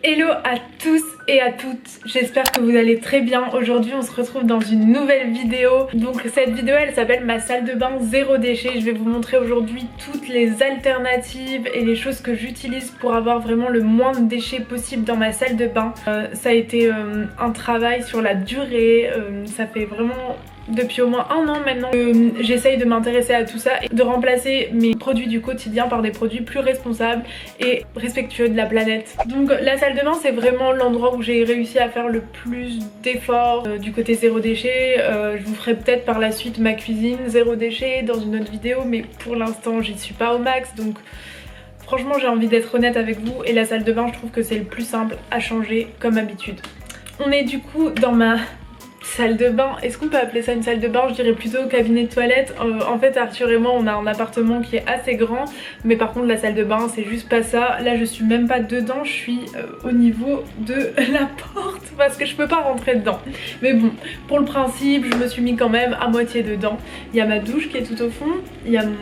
Hello à tous et à toutes, j'espère que vous allez très bien. Aujourd'hui on se retrouve dans une nouvelle vidéo. Donc cette vidéo elle s'appelle ma salle de bain zéro déchet. Je vais vous montrer aujourd'hui toutes les alternatives et les choses que j'utilise pour avoir vraiment le moins de déchets possible dans ma salle de bain. Ça a été un travail sur la durée, ça fait vraiment depuis au moins un an maintenant j'essaye de m'intéresser à tout ça et de remplacer mes produits du quotidien par des produits plus responsables et respectueux de la planète. Donc la salle de bain c'est vraiment l'endroit où j'ai réussi à faire le plus d'efforts du côté zéro déchet. Je vous ferai peut-être par la suite ma cuisine zéro déchet dans une autre vidéo, mais pour l'instant j'y suis pas au max, donc franchement j'ai envie d'être honnête avec vous, et la salle de bain je trouve que c'est le plus simple à changer comme habitude. On est du coup dans ma salle de bain. Est-ce qu'on peut appeler ça une salle de bain? Je dirais plutôt cabinet de toilette. En fait Arthur et moi on a un appartement qui est assez grand, mais par contre la salle de bain c'est juste pas ça. Là je suis même pas dedans, je suis au niveau de la porte parce que je peux pas rentrer dedans. Mais bon, pour le principe je me suis mis quand même à moitié dedans. Il y a ma douche qui est tout au fond, il y a mon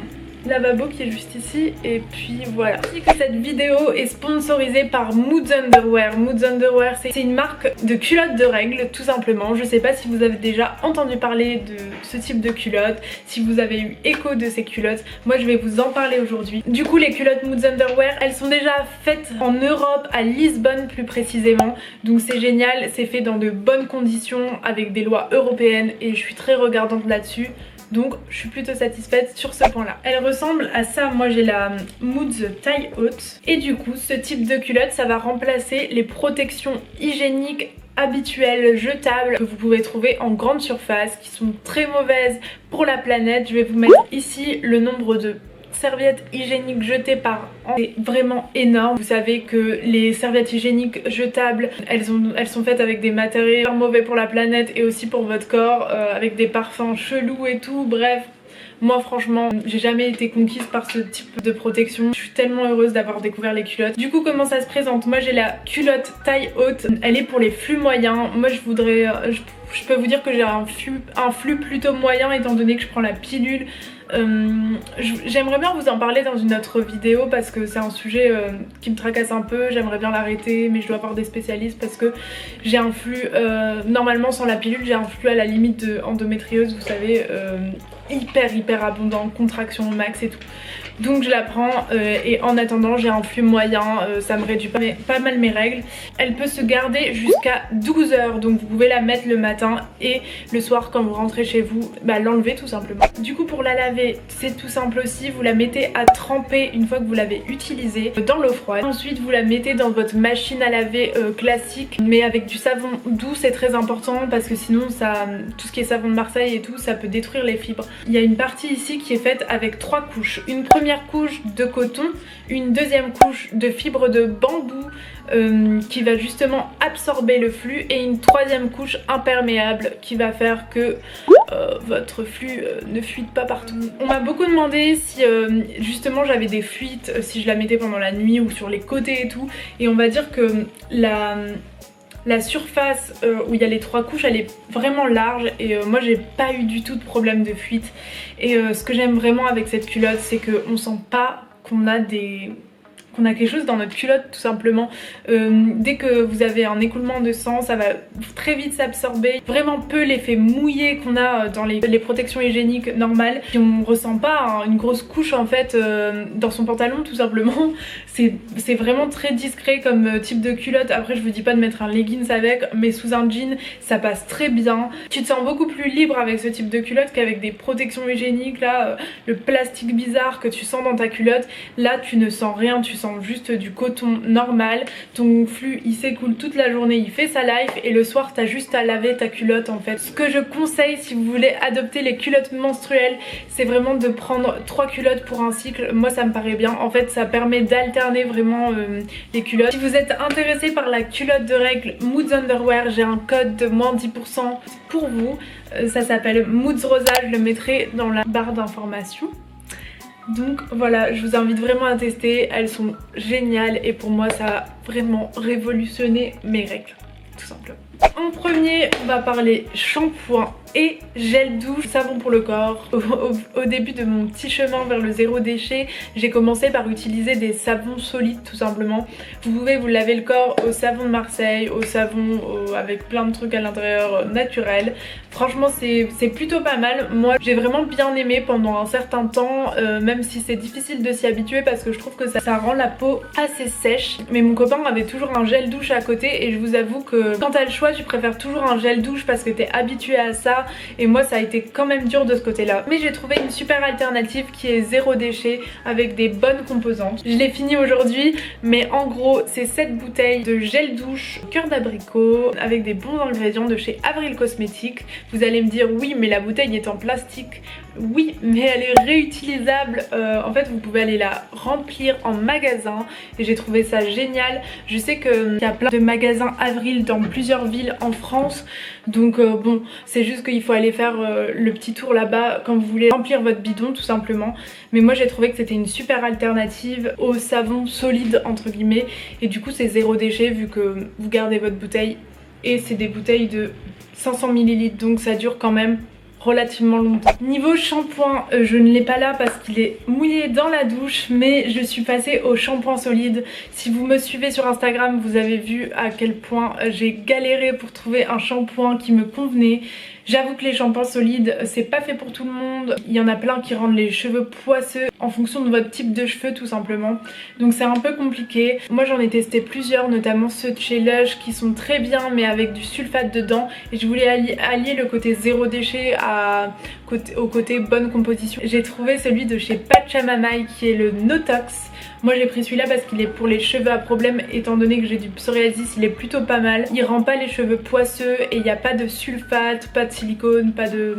lavabo qui est juste ici, et puis voilà. Je dis que cette vidéo est sponsorisée par Moods Underwear. Moods Underwear c'est une marque de culottes de règles tout simplement. Je sais pas si vous avez déjà entendu parler de ce type de culottes, si vous avez eu écho de ces culottes. Moi je vais vous en parler aujourd'hui. Du coup les culottes Moods Underwear elles sont déjà faites en Europe, à Lisbonne plus précisément, donc c'est génial, c'est fait dans de bonnes conditions avec des lois européennes et je suis très regardante là-dessus. Donc je suis plutôt satisfaite sur ce point là. Elle ressemble à ça, moi j'ai la Moods taille haute. Et du coup ce type de culotte ça va remplacer les protections hygiéniques habituelles jetables que vous pouvez trouver en grande surface, qui sont très mauvaises pour la planète. Je vais vous mettre ici le nombre de serviettes hygiéniques jetées par an, c'est vraiment énorme. Vous savez que les serviettes hygiéniques jetables elles sont faites avec des matériaux mauvais pour la planète et aussi pour votre corps, avec des parfums chelous et tout. Bref, moi franchement j'ai jamais été conquise par ce type de protection. Je suis tellement heureuse d'avoir découvert les culottes. Du coup comment ça se présente? Moi j'ai la culotte taille haute, elle est pour les flux moyens. Moi je voudrais, je peux vous dire que j'ai un flux plutôt moyen étant donné que je prends la pilule. J'aimerais bien vous en parler dans une autre vidéo parce que c'est un sujet qui me tracasse un peu. J'aimerais bien l'arrêter, mais je dois voir des spécialistes parce que j'ai un flux, normalement sans la pilule j'ai un flux à la limite de endométriose, vous savez, hyper abondant, contraction au max et tout. Donc je la prends et en attendant j'ai un flux moyen, ça me réduit pas mal mes règles. Elle peut se garder jusqu'à 12 heures, donc vous pouvez la mettre le matin et le soir quand vous rentrez chez vous, l'enlever tout simplement. Du coup pour la laver c'est tout simple aussi, vous la mettez à tremper une fois que vous l'avez utilisée dans l'eau froide. Ensuite vous la mettez dans votre machine à laver classique, mais avec du savon doux, c'est très important parce que sinon ça, tout ce qui est savon de Marseille et tout, ça peut détruire les fibres. Il y a une partie ici qui est faite avec 3 couches. Une première couche de coton, une deuxième couche de fibre de bambou qui va justement absorber le flux, et une troisième couche imperméable qui va faire que votre flux ne fuite pas partout. On m'a beaucoup demandé si justement j'avais des fuites, si je la mettais pendant la nuit ou sur les côtés et tout, et on va dire que la surface où il y a les 3 couches elle est vraiment large, et moi j'ai pas eu du tout de problème de fuite. Et ce que j'aime vraiment avec cette culotte c'est qu'on sent pas qu'on a quelque chose dans notre culotte tout simplement. Dès que vous avez un écoulement de sang ça va très vite s'absorber, vraiment peu l'effet mouillé qu'on a dans les protections hygiéniques normales. Et on ressent pas une grosse couche en fait dans son pantalon tout simplement. C'est vraiment très discret comme type de culotte. Après je vous dis pas de mettre un leggings avec, mais sous un jean ça passe très bien. Tu te sens beaucoup plus libre avec ce type de culotte qu'avec des protections hygiéniques là, le plastique bizarre que tu sens dans ta culotte. Là tu ne sens rien, tu sens juste du coton normal. Ton flux il s'écoule toute la journée, il fait sa life, et le soir t'as juste à laver ta culotte en fait. Ce que je conseille si vous voulez adopter les culottes menstruelles, c'est vraiment de prendre 3 culottes pour un cycle. Moi ça me paraît bien, en fait ça permet d'alterner vraiment les culottes. Si vous êtes intéressé par la culotte de règles Moods Underwear, j'ai un code de moins 10% pour vous. Ça s'appelle Moods Rosa, je le mettrai dans la barre d'informations. Donc voilà, je vous invite vraiment à tester, elles sont géniales et pour moi ça a vraiment révolutionné mes règles, tout simplement. En premier, on va parler shampoing. et gel douche, savon pour le corps. Au début de mon petit chemin vers le zéro déchet, j'ai commencé par utiliser des savons solides tout simplement. Vous pouvez vous laver le corps au savon de Marseille, au savon avec plein de trucs à l'intérieur naturels. Franchement c'est plutôt pas mal. Moi j'ai vraiment bien aimé pendant un certain temps, même si c'est difficile de s'y habituer parce que je trouve que ça rend la peau assez sèche. Mais mon copain avait toujours un gel douche à côté et je vous avoue que quand t'as le choix tu préfères toujours un gel douche parce que t'es habitué à ça. Et moi ça a été quand même dur de ce côté là, mais j'ai trouvé une super alternative qui est zéro déchet avec des bonnes composantes. Je l'ai fini aujourd'hui, mais en gros c'est cette bouteille de gel douche cœur d'abricot avec des bons ingrédients de chez Avril Cosmetics. Vous allez me dire oui mais la bouteille est en plastique. Oui mais elle est réutilisable, en fait vous pouvez aller la remplir en magasin et j'ai trouvé ça génial. Je sais qu'il y a plein de magasins Avril dans plusieurs villes en France, donc bon c'est juste qu'il faut aller faire le petit tour là-bas quand vous voulez remplir votre bidon tout simplement. Mais moi j'ai trouvé que c'était une super alternative au savon solide entre guillemets, et du coup c'est zéro déchet vu que vous gardez votre bouteille et c'est des bouteilles de 500 ml donc ça dure quand même relativement longtemps. Niveau shampoing, je ne l'ai pas là parce qu'il est mouillé dans la douche, mais je suis passée au shampoing solide. Si vous me suivez sur Instagram, vous avez vu à quel point j'ai galéré pour trouver un shampoing qui me convenait. J'avoue que les shampoings solides c'est pas fait pour tout le monde, il y en a plein qui rendent les cheveux poisseux en fonction de votre type de cheveux tout simplement, donc c'est un peu compliqué. Moi j'en ai testé plusieurs, notamment ceux de chez Lush qui sont très bien mais avec du sulfate dedans, et je voulais allier le côté zéro déchet au côté bonne composition. J'ai trouvé celui de chez Pachamamai qui est le Notox. Moi j'ai pris celui-là parce qu'il est pour les cheveux à problème, étant donné que j'ai du psoriasis, il est plutôt pas mal. Il rend pas les cheveux poisseux et il n'y a pas de sulfate, pas de silicone, pas de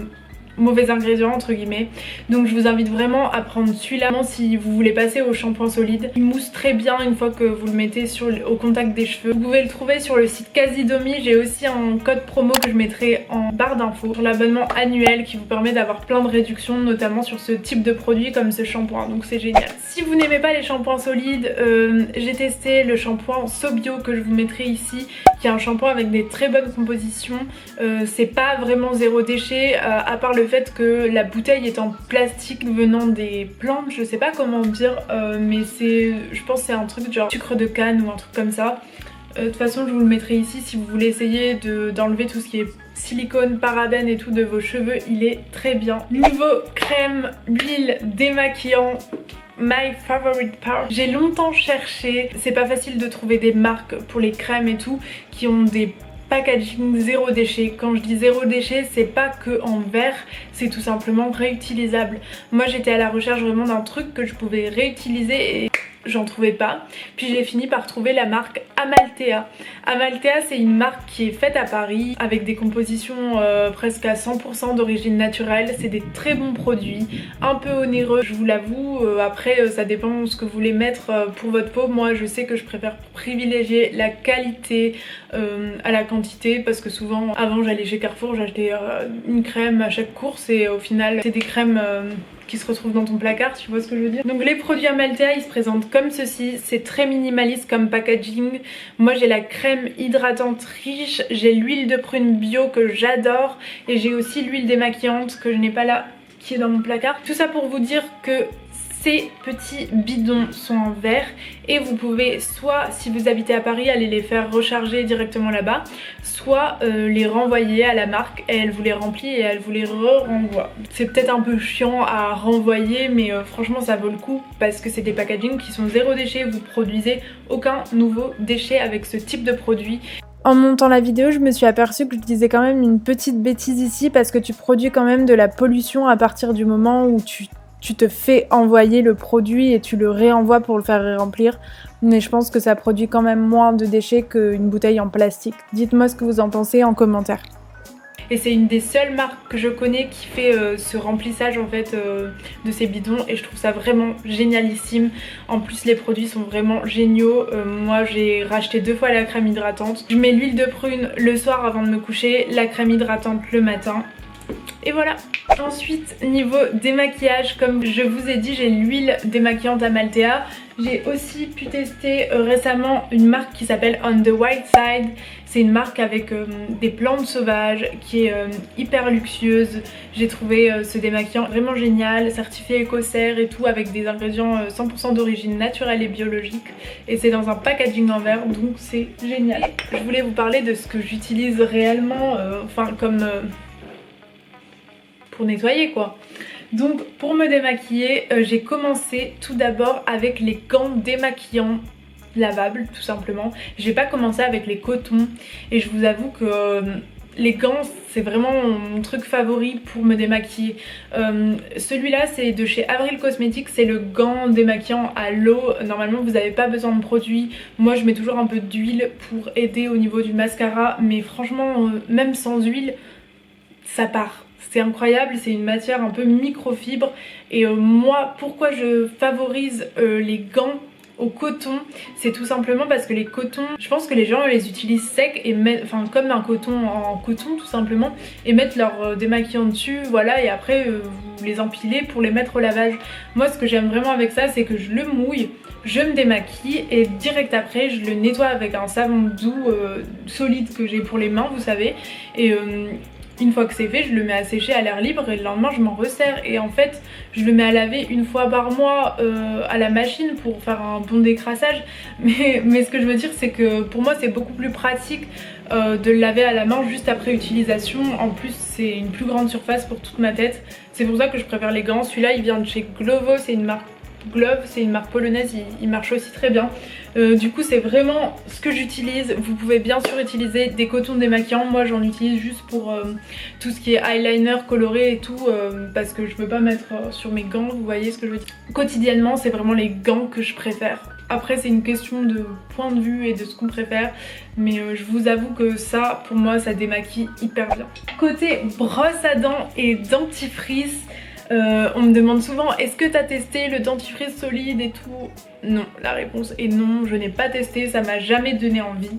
mauvais ingrédients entre guillemets, donc je vous invite vraiment à prendre celui-là si vous voulez passer au shampoing solide. Il mousse très bien une fois que vous le mettez au contact des cheveux. Vous pouvez le trouver sur le site Casidomi, j'ai aussi un code promo que je mettrai en barre d'infos sur l'abonnement annuel qui vous permet d'avoir plein de réductions, notamment sur ce type de produit comme ce shampoing, donc c'est génial. Si vous n'aimez pas les shampoings solides, j'ai testé le shampoing Sobio que je vous mettrai ici, qui est un shampoing avec des très bonnes compositions. C'est pas vraiment zéro déchet, à part le fait que la bouteille est en plastique venant des plantes, je sais pas comment dire, mais je pense que c'est un truc genre sucre de canne ou un truc comme ça. De toute façon je vous le mettrai ici si vous voulez essayer d'enlever tout ce qui est silicone, parabènes et tout de vos cheveux, il est très bien. Niveau crème, l'huile démaquillant, my favorite part. J'ai longtemps cherché, c'est pas facile de trouver des marques pour les crèmes et tout qui ont des packaging zéro déchet. Quand je dis zéro déchet, c'est pas que en verre, c'est tout simplement réutilisable. Moi j'étais à la recherche vraiment d'un truc que je pouvais réutiliser et j'en trouvais pas. Puis j'ai fini par trouver la marque Amalthea. Amalthea c'est une marque qui est faite à Paris avec des compositions presque à 100% d'origine naturelle. C'est des très bons produits, un peu onéreux je vous l'avoue. Après ça dépend ce que vous voulez mettre pour votre peau. Moi je sais que je préfère privilégier la qualité à la quantité, parce que souvent avant j'allais chez Carrefour, j'achetais une crème à chaque course et au final c'est des crèmes qui se retrouvent dans ton placard, tu vois ce que je veux dire. Donc les produits Amalthea ils se présentent comme ceci, c'est très minimaliste comme packaging. Moi j'ai la crème hydratante riche, j'ai l'huile de prune bio que j'adore et j'ai aussi l'huile démaquillante que je n'ai pas là, qui est dans mon placard. Tout ça pour vous dire que ces petits bidons sont en verre et vous pouvez soit, si vous habitez à Paris, aller les faire recharger directement là-bas, soit les renvoyer à la marque et elle vous les remplit et elle vous les renvoie. C'est peut-être un peu chiant à renvoyer mais franchement ça vaut le coup parce que c'est des packaging qui sont zéro déchet, vous produisez aucun nouveau déchet avec ce type de produit. En montant la vidéo, je me suis aperçue que je disais quand même une petite bêtise ici parce que tu produis quand même de la pollution à partir du moment où tu te fais envoyer le produit et tu le réenvoies pour le faire remplir. Mais je pense que ça produit quand même moins de déchets qu'une bouteille en plastique. Dites-moi ce que vous en pensez en commentaire. Et c'est une des seules marques que je connais qui fait ce remplissage en fait de ces bidons et je trouve ça vraiment génialissime. En plus les produits sont vraiment géniaux. Moi j'ai racheté 2 fois la crème hydratante. Je mets l'huile de prune le soir avant de me coucher, la crème hydratante le matin. Et voilà. Ensuite, niveau démaquillage, comme je vous ai dit, j'ai l'huile démaquillante Amalthea. J'ai aussi pu tester récemment une marque qui s'appelle On the Wild Side. C'est une marque avec des plantes sauvages qui est hyper luxueuse. J'ai trouvé ce démaquillant vraiment génial, certifié écossaire et tout, avec des ingrédients 100% d'origine naturelle et biologique. Et c'est dans un packaging en verre, donc c'est génial. Je voulais vous parler de ce que j'utilise réellement, pour nettoyer quoi. Donc pour me démaquiller, j'ai commencé tout d'abord avec les gants démaquillants lavables tout simplement. J'ai pas commencé avec les cotons et je vous avoue que les gants c'est vraiment mon truc favori pour me démaquiller. Celui-là c'est de chez Avril Cosmetics, c'est le gant démaquillant à l'eau. Normalement vous n'avez pas besoin de produit. Moi je mets toujours un peu d'huile pour aider au niveau du mascara, mais franchement même sans huile ça part. C'est incroyable, c'est une matière un peu microfibre et moi pourquoi je favorise les gants au coton, c'est tout simplement parce que les cotons, je pense que les gens les utilisent secs et comme un coton en coton tout simplement, et mettent leur démaquillant dessus, voilà, et après vous les empilez pour les mettre au lavage. Moi ce que j'aime vraiment avec ça, c'est que je le mouille, je me démaquille et direct après je le nettoie avec un savon doux solide que j'ai pour les mains, vous savez, et une fois que c'est fait, je le mets à sécher à l'air libre et le lendemain je m'en resserre. Et en fait, je le mets à laver une fois par mois à la machine pour faire un bon décrassage. Mais ce que je veux dire, c'est que pour moi, c'est beaucoup plus pratique de le laver à la main juste après utilisation. En plus, c'est une plus grande surface pour toute ma tête. C'est pour ça que je préfère les gants. Celui-là, il vient de chez Glovo, c'est une marque Glove, c'est une marque polonaise, il marche aussi très bien. Du coup c'est vraiment ce que j'utilise. Vous pouvez bien sûr utiliser des cotons démaquillants. Moi j'en utilise juste pour tout ce qui est eyeliner coloré et tout, parce que je veux pas mettre sur mes gants, vous voyez ce que je veux dire. Quotidiennement c'est vraiment les gants que je préfère. Après c'est une question de point de vue et de ce qu'on préfère, mais je vous avoue que ça pour moi ça démaquille hyper bien. Côté brosse à dents et dentifrice, on me demande souvent est-ce que t'as testé le dentifrice solide et tout? Non, la réponse est non, je n'ai pas testé, ça m'a jamais donné envie.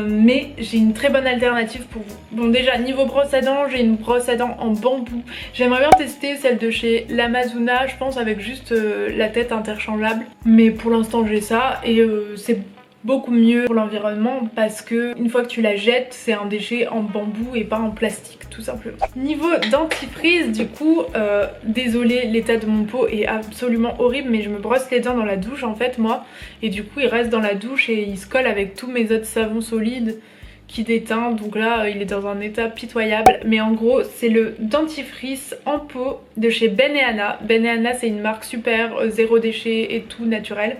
Mais j'ai une très bonne alternative pour vous. Bon déjà niveau brosse à dents, j'ai une brosse à dents en bambou. J'aimerais bien tester celle de chez l'Amazona, je pense avec juste la tête interchangeable. Mais pour l'instant j'ai ça et c'est beaucoup mieux pour l'environnement parce que une fois que tu la jettes, c'est un déchet en bambou et pas en plastique tout simplement. Niveau dentifrice du coup, désolée, l'état de mon pot est absolument horrible, mais je me brosse les dents dans la douche en fait moi, et du coup il reste dans la douche et il se colle avec tous mes autres savons solides qui déteint, donc là il est dans un état pitoyable. Mais en gros c'est le dentifrice en pot de chez Ben & Anna. Ben & Anna c'est une marque super, zéro déchet et tout naturel,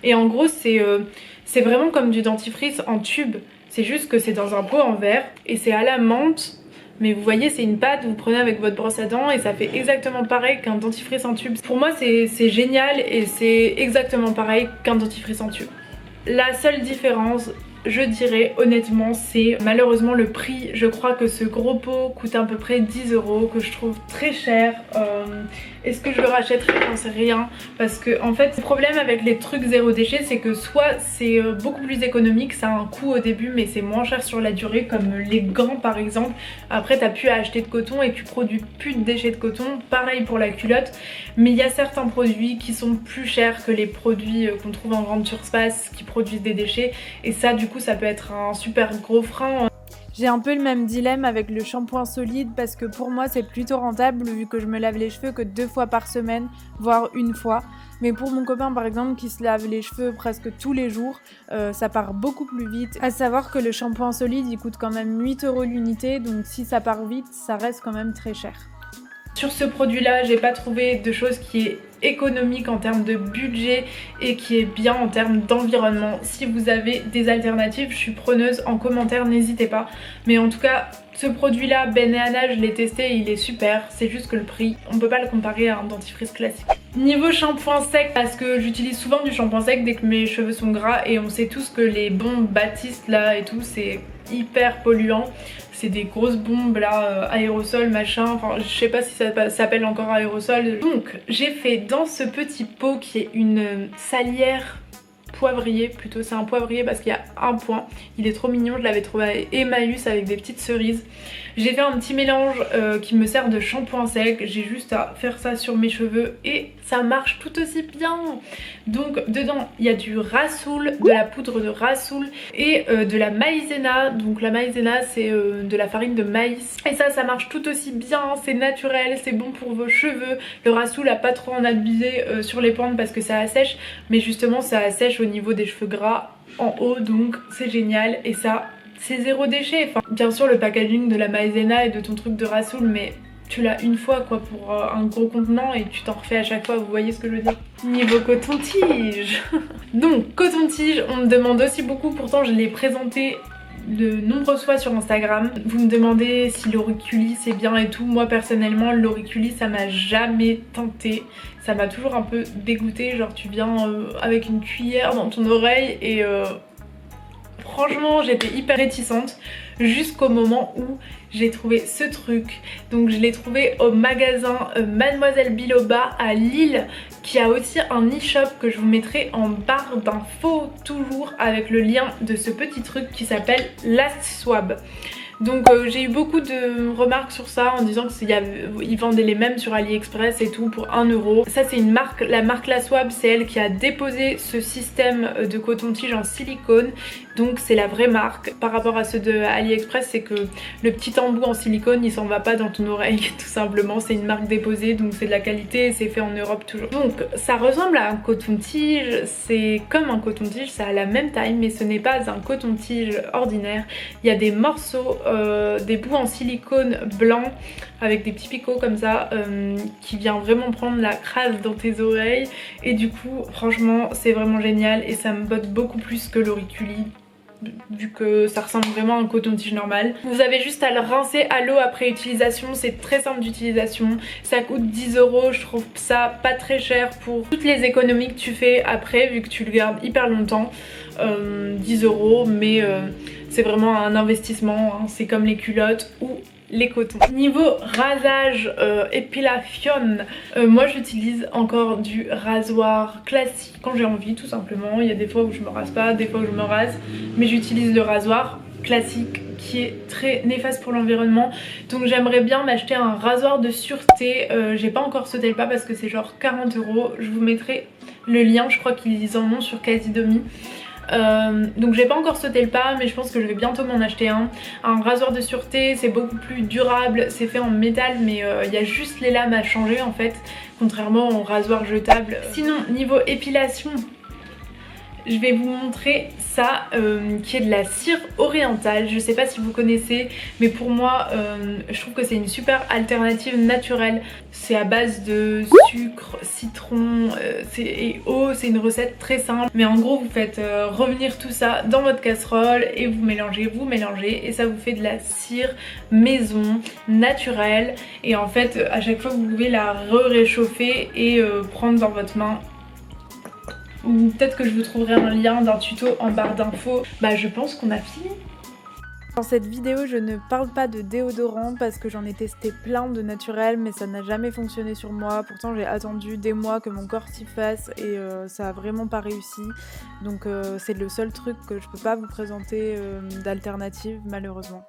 et en gros c'est vraiment comme du dentifrice en tube, c'est juste que c'est dans un pot en verre et c'est à la menthe. Mais vous voyez c'est une pâte, vous prenez avec votre brosse à dents et ça fait exactement pareil qu'un dentifrice en tube. Pour moi c'est génial et c'est exactement pareil qu'un dentifrice en tube. La seule différence, je dirais honnêtement, c'est malheureusement le prix. Je crois que ce gros pot coûte à peu près 10 €, que je trouve très cher. Est-ce que je le rachèterai? J'en sais rien, parce que en fait le problème avec les trucs zéro déchet, c'est que soit c'est beaucoup plus économique, ça a un coût au début mais c'est moins cher sur la durée, comme les gants par exemple. Après t'as plus à acheter de coton et tu produis plus de déchets de coton, pareil pour la culotte. Mais il y a certains produits qui sont plus chers que les produits qu'on trouve en grande surface qui produisent des déchets, et ça du coup ça peut être un super gros frein. J'ai un peu le même dilemme avec le shampoing solide, parce que pour moi c'est plutôt rentable vu que je me lave les cheveux que 2 fois par semaine, voire une fois. Mais pour mon copain par exemple qui se lave les cheveux presque tous les jours, ça part beaucoup plus vite. À savoir que le shampoing solide il coûte quand même 8 € l'unité, donc si ça part vite ça reste quand même très cher. Sur ce produit là j'ai pas trouvé de chose qui est économique en termes de budget et qui est bien en termes d'environnement. Si vous avez des alternatives, je suis preneuse, en commentaire n'hésitez pas. Mais en tout cas ce produit là, Ben & Anna, je l'ai testé et il est super, c'est juste que le prix, on peut pas le comparer à un dentifrice classique. Niveau shampoing sec, parce que j'utilise souvent du shampoing sec dès que mes cheveux sont gras, et on sait tous que les bombes Baptiste là et tout c'est hyper polluant. C'est des grosses bombes là, aérosols machin, enfin je sais pas si ça s'appelle encore aérosol. Donc j'ai fait dans ce petit pot qui est une salière poivrier plutôt, c'est un poivrier parce qu'il y a un point, il est trop mignon, je l'avais trouvé à Emmaüs avec des petites cerises. J'ai fait un petit mélange qui me sert de shampoing sec, j'ai juste à faire ça sur mes cheveux et ça marche tout aussi bien. Donc dedans il y a du Rasoul, de la poudre de Rasoul et de la maïzena. Donc la maïzena c'est de la farine de maïs et ça marche tout aussi bien, c'est naturel, c'est bon pour vos cheveux. Le Rasoul a pas trop en abuser sur les pointes parce que ça assèche, mais justement ça assèche au niveau des cheveux gras en haut, donc c'est génial et ça c'est zéro déchet. Enfin, bien sûr le packaging de la maïzena et de ton truc de Rasoul, mais tu l'as une fois quoi pour un gros contenant et tu t'en refais à chaque fois, vous voyez ce que je veux dire. Niveau coton-tige donc coton-tige on me demande aussi beaucoup, pourtant je l'ai présenté de nombreuses fois sur Instagram. Vous me demandez si l'auriculi c'est bien et tout. Moi personnellement l'auriculi ça m'a jamais tenté, ça m'a toujours un peu dégoûté, genre tu viens avec une cuillère dans ton oreille et franchement j'étais hyper réticente jusqu'au moment où j'ai trouvé ce truc. Donc je l'ai trouvé au magasin Mademoiselle Biloba à Lille, qui a aussi un e-shop que je vous mettrai en barre d'infos toujours avec le lien de ce petit truc qui s'appelle Last Swab. Donc j'ai eu beaucoup de remarques sur ça en disant qu'ils vendaient les mêmes sur AliExpress et tout pour 1 €. Ça c'est une marque, la marque La Swab, c'est elle qui a déposé ce système de coton-tige en silicone. Donc c'est la vraie marque. Par rapport à ceux de AliExpress, c'est que le petit embout en silicone il s'en va pas dans ton oreille tout simplement. C'est une marque déposée, donc c'est de la qualité et c'est fait en Europe toujours. Donc ça ressemble à un coton-tige, c'est comme un coton-tige, ça a la même taille mais ce n'est pas un coton-tige ordinaire. Il y a des morceaux, des bouts en silicone blanc avec des petits picots comme ça qui vient vraiment prendre la crasse dans tes oreilles et du coup franchement c'est vraiment génial et ça me botte beaucoup plus que l'auriculi vu que ça ressemble vraiment à un coton-tige normal. Vous avez juste à le rincer à l'eau après utilisation, c'est très simple d'utilisation, ça coûte 10 €, je trouve ça pas très cher pour toutes les économies que tu fais après vu que tu le gardes hyper longtemps. 10 € mais c'est vraiment un investissement, hein. C'est comme les culottes ou les cotons. Niveau rasage épilation, moi j'utilise encore du rasoir classique quand j'ai envie tout simplement. Il y a des fois où je me rase pas, des fois où je me rase, mais j'utilise le rasoir classique qui est très néfaste pour l'environnement. Donc j'aimerais bien m'acheter un rasoir de sûreté. J'ai pas encore sauté le pas parce que c'est genre 40 €. Je vous mettrai le lien, je crois qu'ils en ont sur Casidomi. Donc j'ai pas encore sauté le pas mais je pense que je vais bientôt m'en acheter un rasoir de sûreté. C'est beaucoup plus durable, c'est fait en métal mais il y a juste les lames à changer en fait, contrairement au rasoir jetable. Sinon niveau épilation, je vais vous montrer ça qui est de la cire orientale. Je sais pas si vous connaissez mais pour moi je trouve que c'est une super alternative naturelle. C'est à base de sucre, citron et eau, c'est une recette très simple. Mais en gros vous faites revenir tout ça dans votre casserole et vous mélangez et ça vous fait de la cire maison, naturelle. Et en fait à chaque fois vous pouvez la réchauffer et prendre dans votre main. Ou peut-être que je vous trouverai un lien d'un tuto en barre d'infos. Bah je pense qu'on a fini. Dans cette vidéo je ne parle pas de déodorant parce que j'en ai testé plein de naturels mais ça n'a jamais fonctionné sur moi. Pourtant j'ai attendu des mois que mon corps s'y fasse et ça a vraiment pas réussi. Donc c'est le seul truc que je peux pas vous présenter d'alternative malheureusement.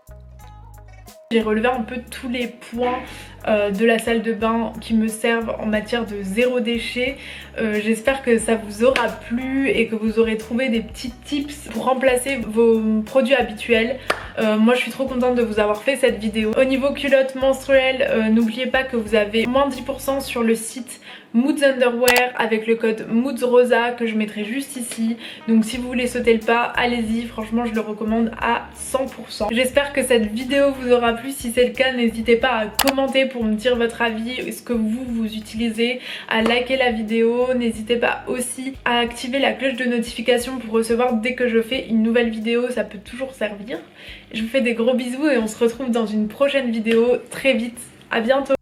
J'ai relevé un peu tous les points de la salle de bain qui me servent en matière de zéro déchet. J'espère que ça vous aura plu et que vous aurez trouvé des petits tips pour remplacer vos produits habituels. Moi je suis trop contente de vous avoir fait cette vidéo. Au niveau culotte menstruelle, n'oubliez pas que vous avez moins 10% sur le site Moods Underwear avec le code MOODSROSA que je mettrai juste ici. Donc si vous voulez sauter le pas, allez-y, franchement je le recommande à 100%. J'espère que cette vidéo vous aura plu. Si c'est le cas, n'hésitez pas à commenter pour me dire votre avis, ce que vous utilisez, à liker la vidéo. N'hésitez pas aussi à activer la cloche de notification pour recevoir dès que je fais une nouvelle vidéo, ça peut toujours servir. Je vous fais des gros bisous et on se retrouve dans une prochaine vidéo très vite. À bientôt.